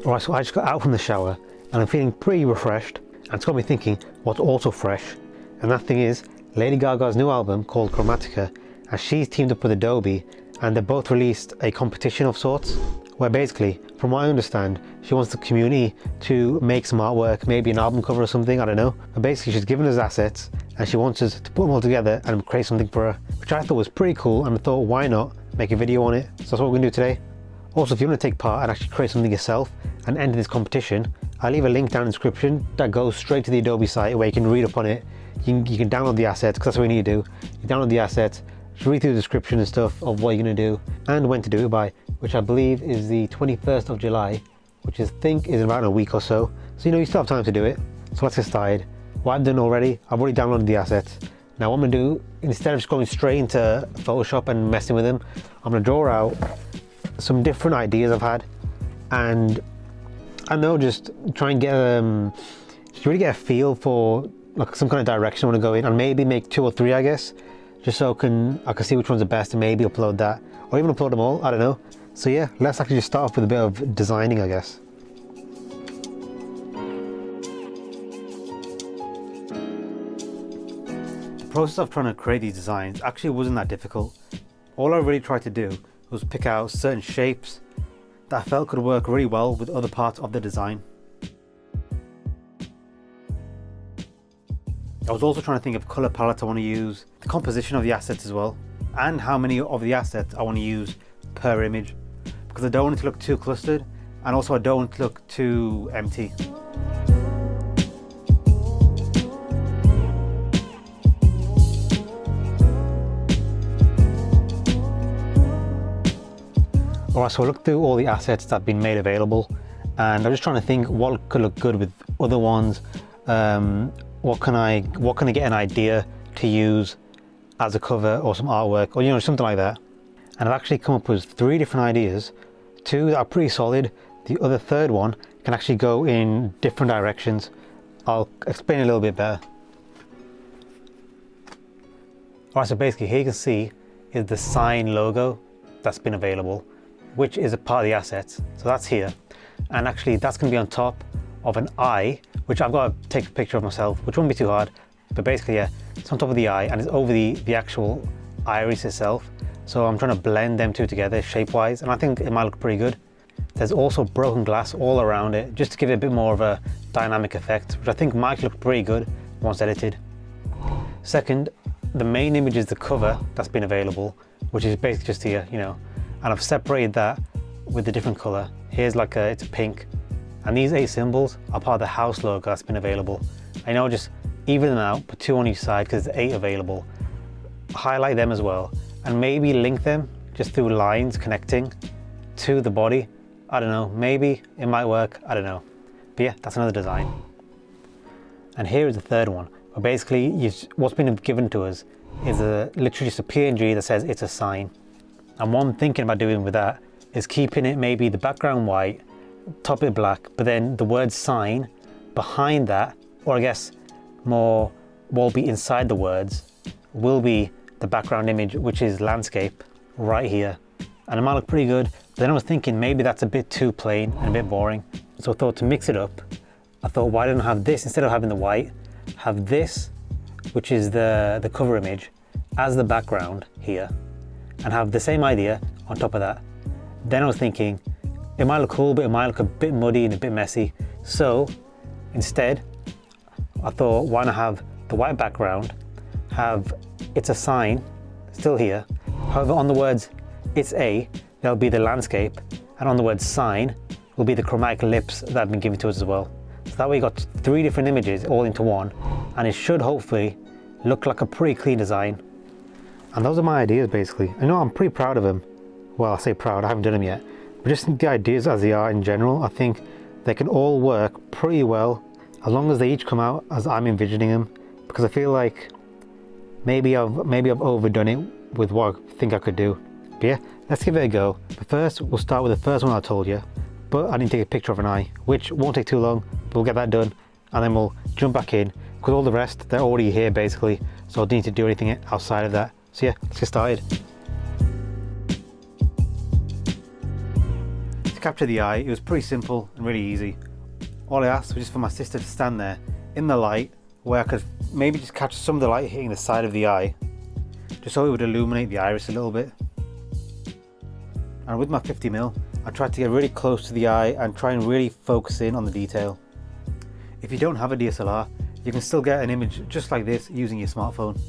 Alright, so I just got out from the shower and I'm feeling pretty refreshed, and it's got me thinking what's also fresh, and that thing is Lady Gaga's new album called Chromatica, and she's teamed up with Adobe, and they both released a competition of sorts where basically, from what I understand, she wants the community to make some artwork, maybe an album cover or something, I don't know, but basically she's given us assets and she wants us to put them all together and create something for her, which I thought was pretty cool, and I thought why not make a video on it. So that's what we're going to do today. Also, if you want to take part and actually create something yourself and enter this competition, I'll leave a link down in the description that goes straight to the Adobe site where you can read up on it. You can download the assets, because that's what you need to do. You download the assets, just read through the description and stuff of what you're going to do and when to do it by, which I believe is the 21st of July, which I think is about a week or so. So you still have time to do it. So let's get started. What I've done already, I've already downloaded the assets. Now what I'm going to do, instead of just going straight into Photoshop and messing with them, I'm going to draw out some different ideas I've had, and I know, just try and get just really get a feel for like some kind of direction I want to go in, and maybe make 2 or 3, I guess, just so I can see which one's the best and maybe upload that, or even upload them all, I don't know. So yeah, let's actually just start off with a bit of designing, I guess. The process of trying to create these designs actually wasn't that difficult. All I really tried to do was pick out certain shapes that I felt could work really well with other parts of the design. I was also trying to think of colour palettes I want to use, the composition of the assets as well, and how many of the assets I want to use per image, because I don't want it to look too clustered, and also I don't want it to look too empty. Alright, so I looked through all the assets that have been made available, and I'm just trying to think what could look good with other ones. What can I get an idea to use as a cover or some artwork, or something like that. And I've actually come up with 3 different ideas. 2 that are pretty solid. The other third one can actually go in different directions. I'll explain a little bit better. Alright, so basically here you can see is the sign logo that's been available, which is a part of the assets. So that's here, and actually that's going to be on top of an eye, which I've got to take a picture of myself, which won't be too hard, but basically yeah, it's on top of the eye and it's over the actual iris itself. So I'm trying to blend them 2 together shape wise, and I think it might look pretty good. There's also broken glass all around it, just to give it a bit more of a dynamic effect, which I think might look pretty good once edited. Second, the main image is the cover that's been available, which is basically just here, and I've separated that with a different color. Here's it's a pink, and these 8 symbols are part of the house logo that's been available. I know, just even them out, put 2 on each side because there's 8 available. Highlight them as well, and maybe link them just through lines connecting to the body. I don't know, maybe it might work, I don't know. But yeah, that's another design. And here is the third one, where basically what's been given to us is literally just a PNG that says it's a sign. And what I'm thinking about doing with that is keeping it maybe the background white, top bit black, but then the word sign behind that, or I guess more will be inside the words, will be the background image, which is landscape right here. And it might look pretty good. But then I was thinking maybe that's a bit too plain and a bit boring. So I thought to mix it up, I thought why don't I have this, instead of having the white, have this, which is the cover image, as the background here, and have the same idea on top of that. Then I was thinking it might look cool, but it might look a bit muddy and a bit messy. So instead, I thought why not have the white background, have it's a sign still here. However, on the words it's a, there'll be the landscape, and on the word sign will be the chromatic lips that have been given to us as well. So that way you got 3 different images all into one, and it should hopefully look like a pretty clean design. And those are my ideas basically. I know I'm pretty proud of them. Well, I say proud, I haven't done them yet. But just the ideas as they are in general, I think they can all work pretty well as long as they each come out as I'm envisioning them. Because I feel like maybe I've overdone it with what I think I could do. But yeah, let's give it a go. But first, we'll start with the first one I told you. But I need to take a picture of an eye, which won't take too long. But we'll get that done, and then we'll jump back in. Because all the rest, they're already here basically. So I don't need to do anything outside of that. So yeah, let's get started. To to capture the eye, it was pretty simple and really easy. All I asked was just for my sister to stand there in the light where I could maybe just catch some of the light hitting the side of the eye, just so it would illuminate the iris a little bit. And with my 50mm, I tried to get really close to the eye and try and really focus in on the detail. If you don't have a DSLR, you can still get an image just like this using your smartphone.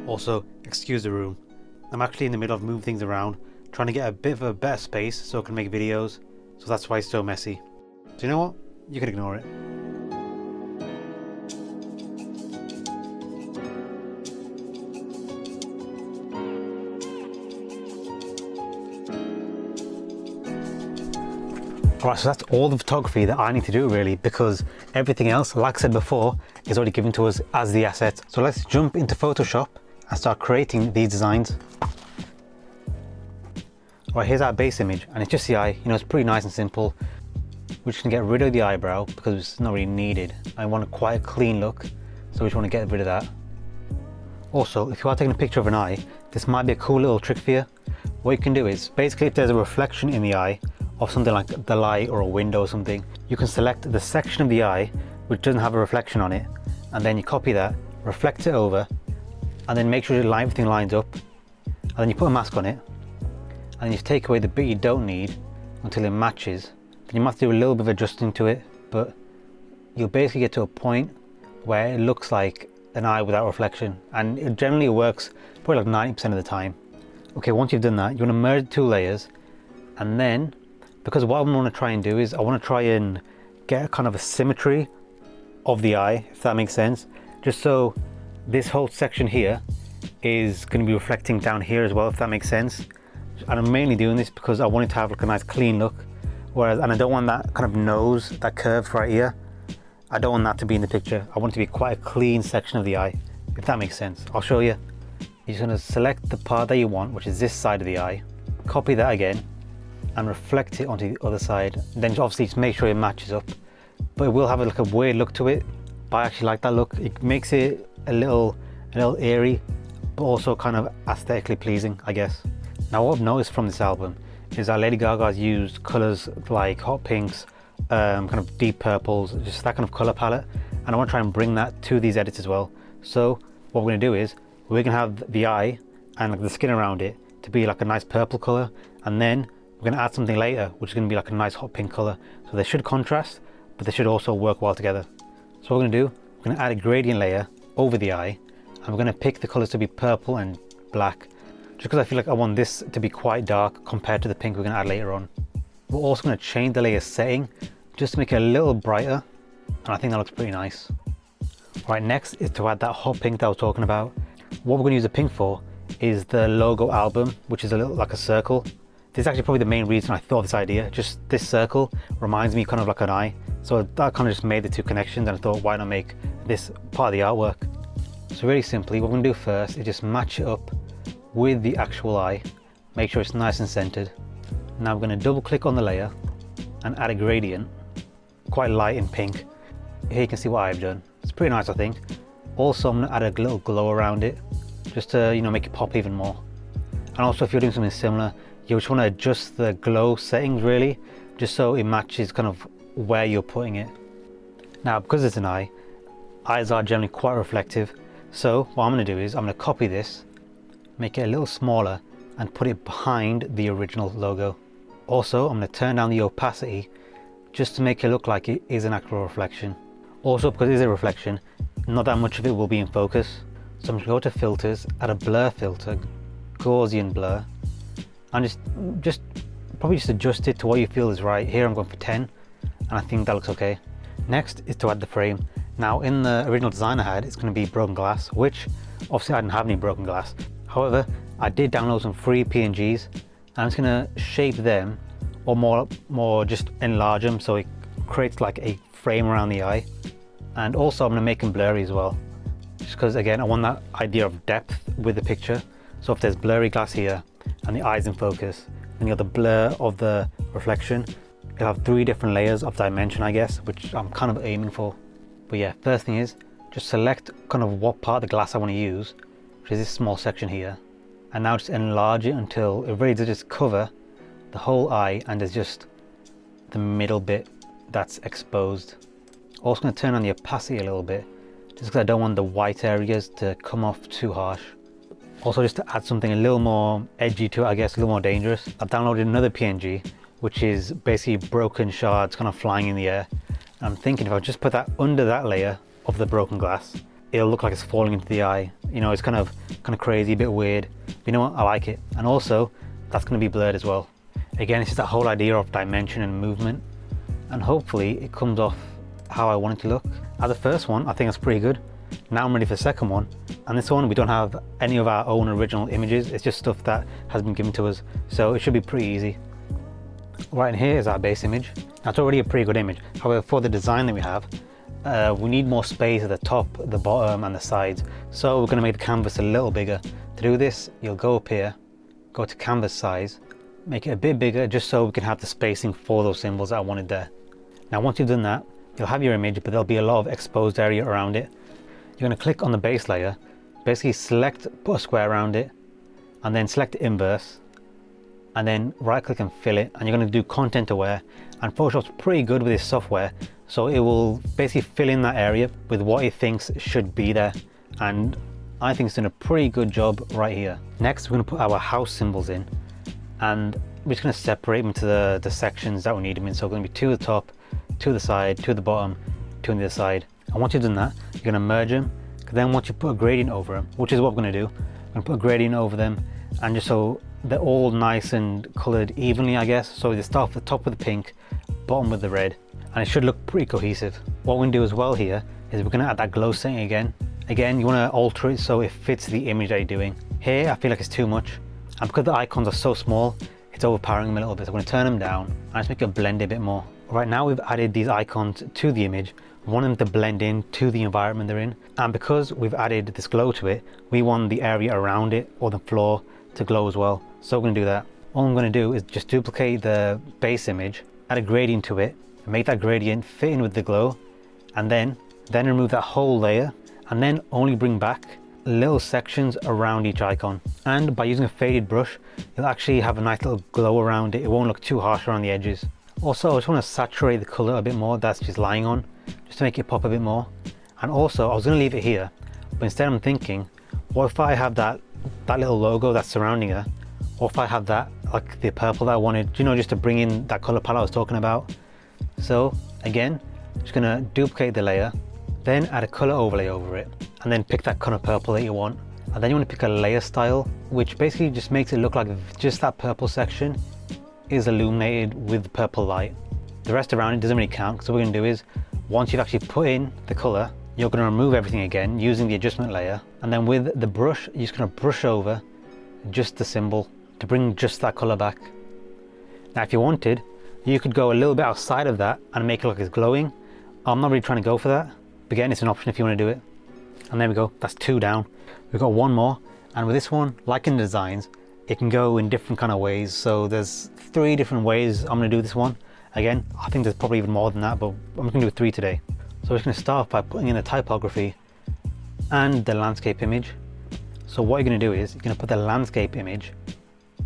Also, excuse the room. I'm actually in the middle of moving things around, trying to get a bit of a better space so I can make videos, so that's why it's so messy. So you know what? You can ignore it. Alright, so that's all the photography that I need to do really, because everything else, like I said before, is already given to us as the asset. So let's jump into Photoshop and start creating these designs. Alright, here's our base image, and it's just the eye. You know, it's pretty nice and simple. We're just gonna get rid of the eyebrow because it's not really needed. I want a quite clean look, so we just want to get rid of that. Also, if you are taking a picture of an eye, this might be a cool little trick for you. What you can do is, basically if there's a reflection in the eye of something like the light or a window or something, you can select the section of the eye which doesn't have a reflection on it, and then you copy that, reflect it over, and then make sure everything lines up, and then you put a mask on it, and then you take away the bit you don't need until it matches. Then you might have to do a little bit of adjusting to it, but you'll basically get to a point where it looks like an eye without reflection, and it generally works probably like 90% of the time. Okay, once you've done that, you want to merge the two layers, and then, because what I want to try and do is I want to try and get a kind of a symmetry of the eye, if that makes sense, just so this whole section here is going to be reflecting down here as well, if that makes sense. And I'm mainly doing this because I want it to have like a nice clean look, and I don't want that kind of nose, that curve right here, I don't want that to be in the picture. I want it to be quite a clean section of the eye, if that makes sense. I'll show you. You're just going to select the part that you want, which is this side of the eye, copy that again, and reflect it onto the other side. Then obviously just make sure it matches up, but it will have like a weird look to it, but I actually like that look. It makes it a little eerie, but also kind of aesthetically pleasing, I guess. Now what I've noticed from this album is that Lady Gaga has used colours like hot pinks, kind of deep purples, just that kind of colour palette, and I want to try and bring that to these edits as well. So what we're going to do is we're going to have the eye and like the skin around it to be like a nice purple colour, and then we're going to add something later which is going to be like a nice hot pink colour. So they should contrast, but they should also work well together. So what we're going to do, we're going to add a gradient layer over the eye, and we're going to pick the colours to be purple and black, just because I feel like I want this to be quite dark compared to the pink we're going to add later on. We're also going to change the layer setting just to make it a little brighter, and I think that looks pretty nice. Right, next is to add that hot pink that I was talking about. What we're going to use the pink for is the logo album, which is a little like a circle. This is actually probably the main reason I thought of this idea. Just this circle reminds me kind of like an eye, so that kind of just made the two connections, and I thought, why not make this part of the artwork? So really simply, what we're going to do first is just match it up with the actual eye, make sure it's nice and centered. Now we're going to double click on the layer and add a gradient, quite light in pink. Here you can see what I've done. It's pretty nice, I think. Also, I'm going to add a little glow around it, just to, you know, make it pop even more. And also, if you're doing something similar, you just want to adjust the glow settings really, just so it matches kind of where you're putting it. Now, because it's an eye, eyes are generally quite reflective. So what I'm going to do is I'm going to copy this, make it a little smaller, and put it behind the original logo. Also, I'm going to turn down the opacity just to make it look like it is an actual reflection. Also, because it is a reflection, not that much of it will be in focus. So I'm going to go to filters, add a blur filter, Gaussian blur, and just probably just adjust it to what you feel is right. Here I'm going for 10, and I think that looks okay. Next is to add the frame. Now in the original design I had, it's going to be broken glass, which obviously I didn't have any broken glass. However, I did download some free PNGs, and I'm just going to shape them, or more just enlarge them so it creates like a frame around the eye. And also I'm going to make them blurry as well, just because again I want that idea of depth with the picture. So if there's blurry glass here and the eye's in focus, then you have the blur of the reflection. You'll have 3 different layers of dimension, I guess, which I'm kind of aiming for. But yeah, first thing is just select kind of what part of the glass I want to use, which is this small section here, and now just enlarge it until it really does just cover the whole eye, and there's just the middle bit that's exposed. Also going to turn on the opacity a little bit, just because I don't want the white areas to come off too harsh. Also, just to add something a little more edgy to it, I guess, a little more dangerous, I've downloaded another PNG, which is basically broken shards kind of flying in the air. And I'm thinking if I just put that under that layer of the broken glass, it'll look like it's falling into the eye. You know, it's kind of crazy, a bit weird. But you know what, I like it. And also, that's going to be blurred as well. Again, it's just that whole idea of dimension and movement. And hopefully it comes off how I want it to look. As the first one, I think it's pretty good. Now I'm ready for the second one. And this one, we don't have any of our own original images. It's just stuff that has been given to us. So it should be pretty easy. Right in here is our base image. That's already a pretty good image. However, for the design that we have, we need more space at the top, the bottom and the sides. So we're going to make the canvas a little bigger. To do this, you'll go up here, go to canvas size, make it a bit bigger just so we can have the spacing for those symbols that I wanted there. Now once you've done that, you'll have your image, but there'll be a lot of exposed area around it. You're going to click on the base layer, basically select, put a square around it, and then select inverse, and then right click and fill it, and you're going to do content aware. And Photoshop's pretty good with this software, so it will basically fill in that area with what it thinks should be there, and I think it's done a pretty good job right here. Next, we're going to put our house symbols in, and we're just going to separate them into the sections that we need them in. So we're going to be 2 at the top, 2 at the side, 2 at the bottom, 2 on the other side. And once you've done that, you're going to merge them. Then once you put a gradient over them, which is what we're going to do, I'm going to put a gradient over them, and just so they're all nice and coloured evenly, I guess. So they start off the top with the pink, bottom with the red, and it should look pretty cohesive. What we're going to do as well here is we're going to add that glow setting again. Again, you want to alter it so it fits the image that you're doing. Here, I feel like it's too much, and because the icons are so small, it's overpowering them a little bit. So I'm going to turn them down and just make it blend a bit more. Right now, we've added these icons to the image. We want them to blend in to the environment they're in, and because we've added this glow to it, we want the area around it or the floor to glow as well. So we're going to do that. All I'm going to do is just duplicate the base image, add a gradient to it, make that gradient fit in with the glow, and then remove that whole layer, and then only bring back little sections around each icon. And by using a faded brush, you'll actually have a nice little glow around it. It won't look too harsh around the edges. Also, I just want to saturate the color a bit more that's just lying on, just to make it pop a bit more. And also, I was going to leave it here, but instead I'm thinking, what if I have that little logo that's surrounding her? What if I have that, like the purple that I wanted, you know, just to bring in that color palette I was talking about? So again, just going to duplicate the layer, then add a color overlay over it, and then pick that kind of purple that you want. And then you want to pick a layer style, which basically just makes it look like just that purple section is illuminated with purple light. The rest around it doesn't really count, because what we're going to do is, once you've actually put in the color, you're going to remove everything again using the adjustment layer, and then with the brush, you're just going to brush over just the symbol to bring just that color back. Now if you wanted, you could go a little bit outside of that and make it look like it's glowing. I'm not really trying to go for that, but again, it's an option if you want to do it. And there we go, that's 2 down. We've got 1 more, and with this one, like in the designs, it can go in different kind of ways. So there's 3 different ways I'm going to do this one. Again, I think there's probably even more than that, but I'm just going to do 3 today. So we're just going to start by putting in the typography and the landscape image. So what you're going to do is, you're going to put the landscape image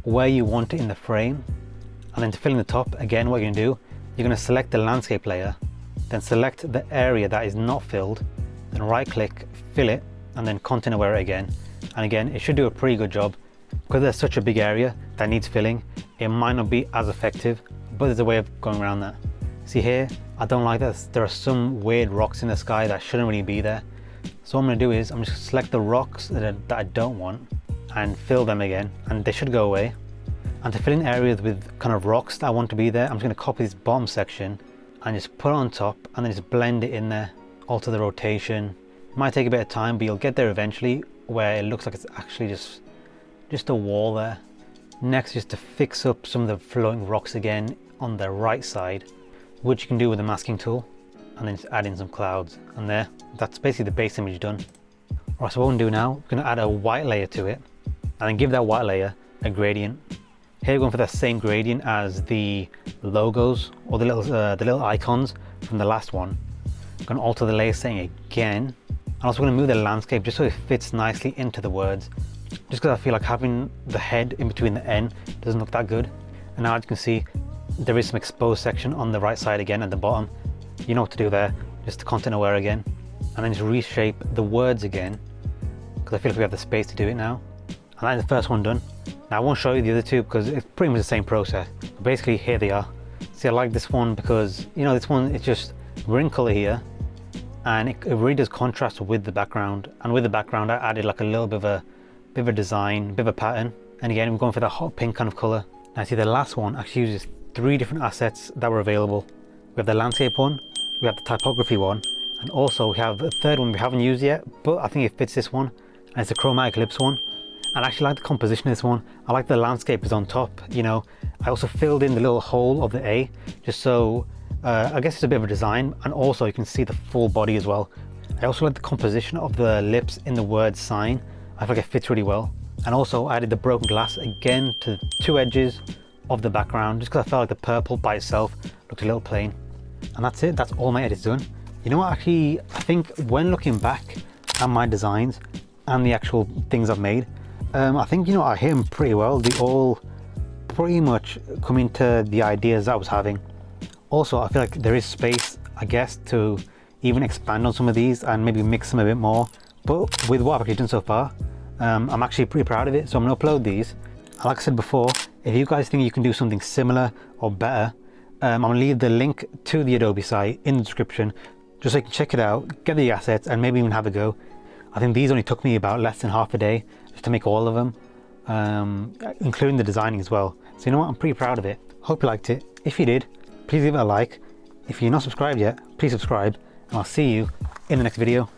where you want it in the frame, and then to fill in the top, again, what you're going to do, you're going to select the landscape layer, then select the area that is not filled, then right click, fill it, and then content aware it again. And again, it should do a pretty good job. Because there's such a big area that needs filling, it might not be as effective, but there's a way of going around that. See here, I don't like that there are some weird rocks in the sky that shouldn't really be there. So what I'm going to do is, I'm just going to select the rocks that I don't want and fill them again, and they should go away. And to fill in areas with kind of rocks that I want to be there, I'm just going to copy this bottom section and just put it on top, and then just blend it in there, alter the rotation. It might take a bit of time, but you'll get there eventually where it looks like it's actually just a wall there. Next, just to fix up some of the floating rocks again on the right side, which you can do with the masking tool, and then just add in some clouds. And there, that's basically the base image done. Alright, so what we're going to do now, we're going to add a white layer to it, and then give that white layer a gradient. Here we're going for that same gradient as the logos or the little icons from the last one. I'm going to alter the layer setting again. I'm also going to move the landscape just so it fits nicely into the words. So just because I feel like having the head in between the N doesn't look that good. And now as you can see, there is some exposed section on the right side again at the bottom. You know what to do there, just content aware again. And then just reshape the words again, because I feel like we have the space to do it now. And that's the first one done. Now I won't show you the other two because it's pretty much the same process. But basically here they are. See, I like this one because, you know, this one, it's just, we're in color here, and it really does contrast with the background. And with the background, I added like a little bit of a design, bit of a pattern. And again, we're going for that hot pink kind of color. Now see, the last one actually uses 3 different assets that were available. We have the landscape one, we have the typography one, and also we have a third one we haven't used yet, but I think it fits this one, and it's the chromatic lips one. And I actually like the composition of this one. I like the landscape is on top, you know. I also filled in the little hole of the A, just so, I guess it's a bit of a design, and also you can see the full body as well. I also like the composition of the lips in the word sign. I feel like it fits really well. And also I added the broken glass again to the 2 edges of the background, just because I felt like the purple by itself looked a little plain. And that's it, that's all my edits done. You know what, actually, I think when looking back at my designs and the actual things I've made, I think, you know, I hit them pretty well. They all pretty much come into the ideas I was having. Also, I feel like there is space, I guess, to even expand on some of these and maybe mix them a bit more. But with what I've actually done so far, I'm actually pretty proud of it. So I'm gonna upload these. Like I said before, if you guys think you can do something similar or better, I'm gonna leave the link to the Adobe site in the description, just so you can check it out, get the assets, and maybe even have a go. I think these only took me about less than half a day just to make all of them, including the designing as well. So you know what, I'm pretty proud of it. Hope you liked it. If you did, please give it a like. If you're not subscribed yet, please subscribe, and I'll see you in the next video.